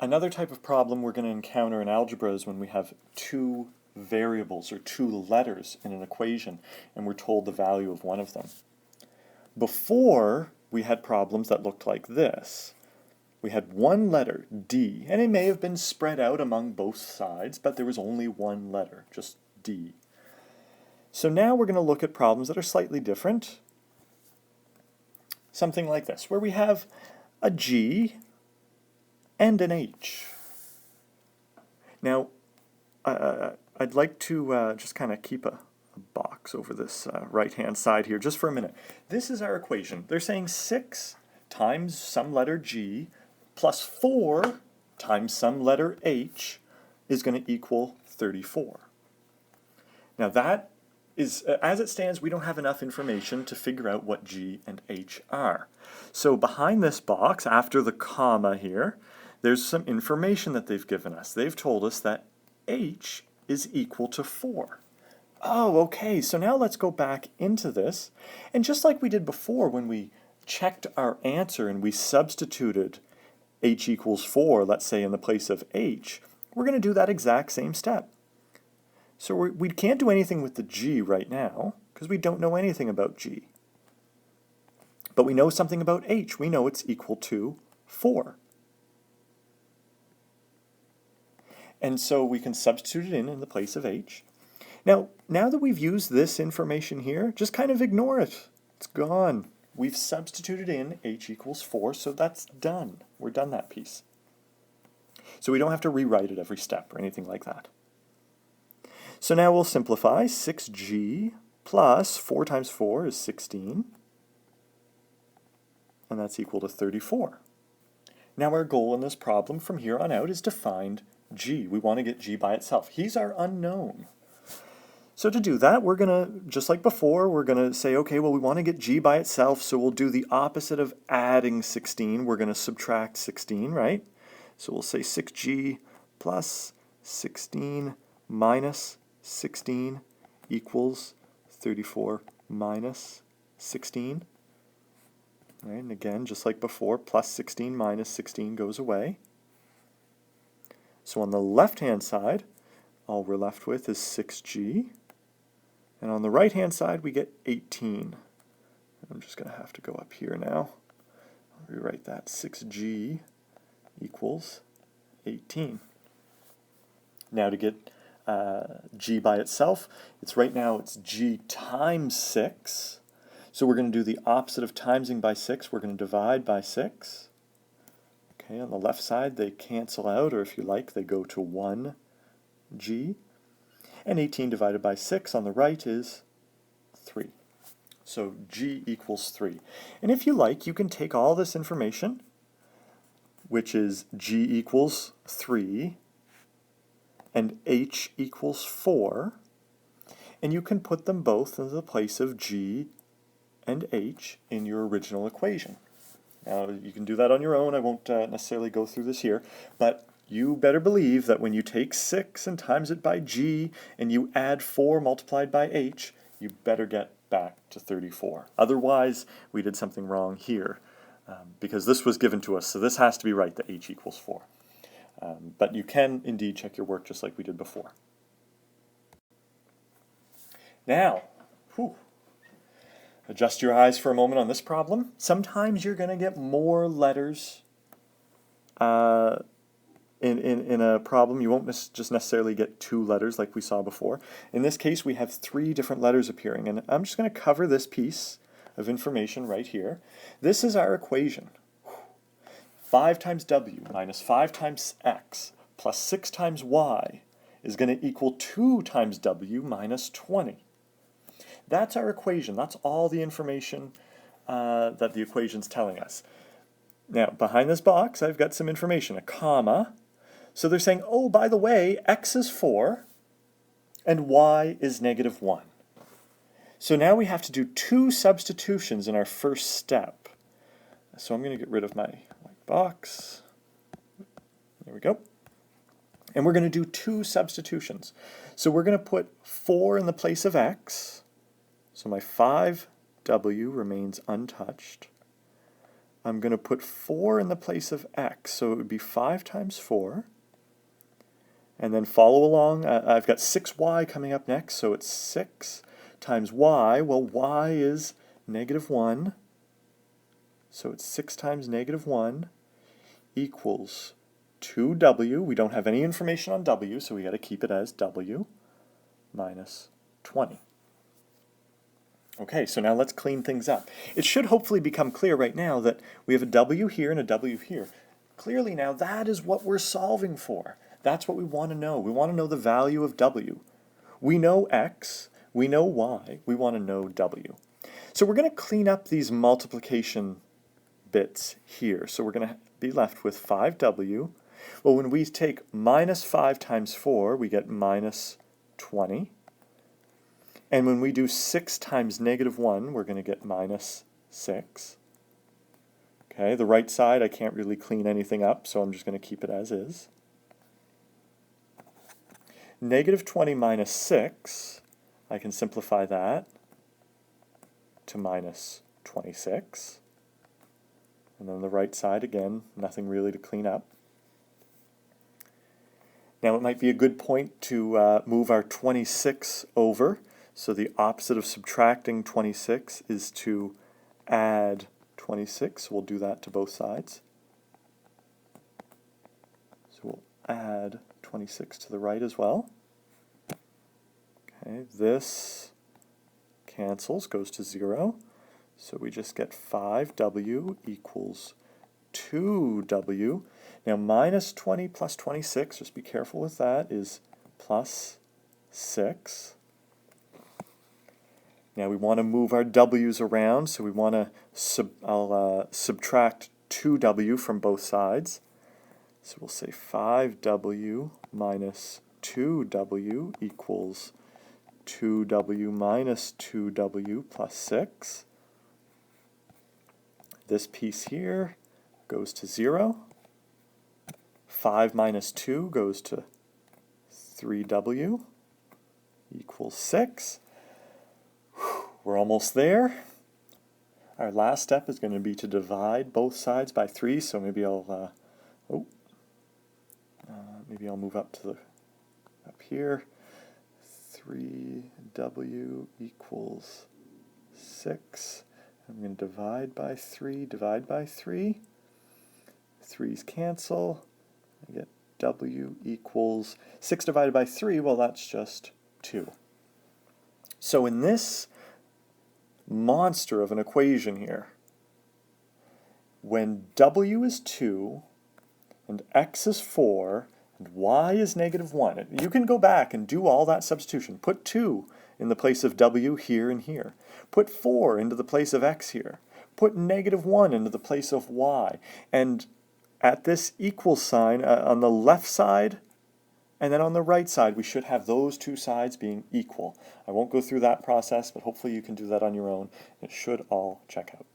Another type of problem we're going to encounter in algebra is when we have two variables or two letters in an equation and we're told the value of one of them. Before, we had problems that looked like this. We had one letter, D, and it may have been spread out among both sides, but there was only one letter, just D. So now we're going to look at problems that are slightly different. Something like this, where we have a G and an H. Now, I'd like to just kind of keep a box over this right-hand side here just for a minute. This is our equation. They're saying 6 times some letter G plus 4 times some letter H is going to equal 34. Now that is, as it stands, we don't have enough information to figure out what G and H are. So behind this box, after the comma here, there's some information that they've given us. They've told us that H is equal to 4. Oh, okay, so now let's go back into this, and just like we did before when we checked our answer and we substituted H equals 4, let's say, in the place of H, we're going to do that exact same step. So we can't do anything with the G right now, because we don't know anything about G. But we know something about H. We know it's equal to 4. And so we can substitute it in the place of H. Now that we've used this information here, just kind of ignore it. It's gone. We've substituted in H equals 4, so that's done. We're done that piece. So we don't have to rewrite it every step or anything like that. So now we'll simplify. 6G plus 4 times 4 is 16, and that's equal to 34. Now our goal in this problem from here on out is to find G. We want to get G by itself. He's our unknown. So to do that, we're going to, just like before, we're going to say, okay, well, we want to get G by itself, so we'll do the opposite of adding 16. We're going to subtract 16, right? So we'll say 6G plus 16 minus 16 equals 34 minus 16. Right, and again, just like before, plus 16 minus 16 goes away. So on the left-hand side, all we're left with is 6G. And on the right-hand side, we get 18. I'm just going to have to go up here now. I'll rewrite that. 6G equals 18. Now to get G by itself, right now it's G times 6. So we're going to do the opposite of timesing by 6. We're going to divide by 6. Okay, on the left side, they cancel out, or if you like, they go to 1G. And 18 divided by 6 on the right is 3. So G equals 3. And if you like, you can take all this information, which is G equals 3, and H equals 4, and you can put them both in the place of G and H in your original equation. Now, you can do that on your own. I won't necessarily go through this here, but you better believe that when you take 6 and times it by G and you add 4 multiplied by H, you better get back to 34. Otherwise, we did something wrong here because this was given to us, so this has to be right, that H equals 4. But you can indeed check your work just like we did before. Now, adjust your eyes for a moment on this problem. Sometimes you're going to get more letters in a problem. You won't just necessarily get 2 letters like we saw before. In this case, we have 3 different letters appearing, and I'm just going to cover this piece of information right here. This is our equation. 5 times W minus 5 times X plus 6 times Y is going to equal 2 times W minus 20. That's our equation. That's all the information that the equation's telling us. Now, behind this box, I've got some information, a comma. So they're saying, oh, by the way, X is 4 and Y is negative 1. So now we have to do 2 substitutions in our first step. So I'm going to get rid of my white box. There we go. And we're going to do 2 substitutions. So we're going to put 4 in the place of X. So my 5W remains untouched. I'm going to put 4 in the place of x, so it would be 5 times 4. And then follow along. I've got 6y coming up next, so it's 6 times y. Well, y is -1, so it's 6 times -1 equals 2w. We don't have any information on w, so we got to keep it as w minus 20. Okay, so now let's clean things up. It should hopefully become clear right now that we have a w here and a w here. Clearly now that is what we're solving for. That's what we want to know. We want to know the value of w. We know x, we know y, we want to know w. So we're going to clean up these multiplication bits here. So we're going to be left with 5w. Well, when we take minus 5 times 4, we get minus 20. And when we do 6 times -1, we're going to get minus 6. Okay, the right side I can't really clean anything up, so I'm just going to keep it as is. -20 minus 6, I can simplify that to minus 26. And then the right side, again, nothing really to clean up. Now it might be a good point to move our 26 over. So the opposite of subtracting 26 is to add 26. We'll do that to both sides. So we'll add 26 to the right as well. Okay, this cancels, goes to 0. So we just get 5w equals 2w. Now minus 20 plus 26, just be careful with that, is plus 6. Now we want to move our w's around, so we want to subtract 2w from both sides. So we'll say 5w minus 2w equals 2w minus 2w plus 6. This piece here goes to 0. 5 minus 2 goes to 3w equals 6. We're almost there. Our last step is going to be to divide both sides by 3, so maybe I'll move up here. 3w equals 6. I'm going to divide by 3, divide by 3. 3's cancel. I get w equals 6 divided by 3, well that's just 2. So in this monster of an equation here, when w is 2 and x is 4 and y is -1, you can go back and do all that substitution. Put 2 in the place of w here and here. Put 4 into the place of x here. Put -1 into the place of y. And at this equal sign on the left side and then on the right side, we should have those two sides being equal. I won't go through that process, but hopefully you can do that on your own. It should all check out.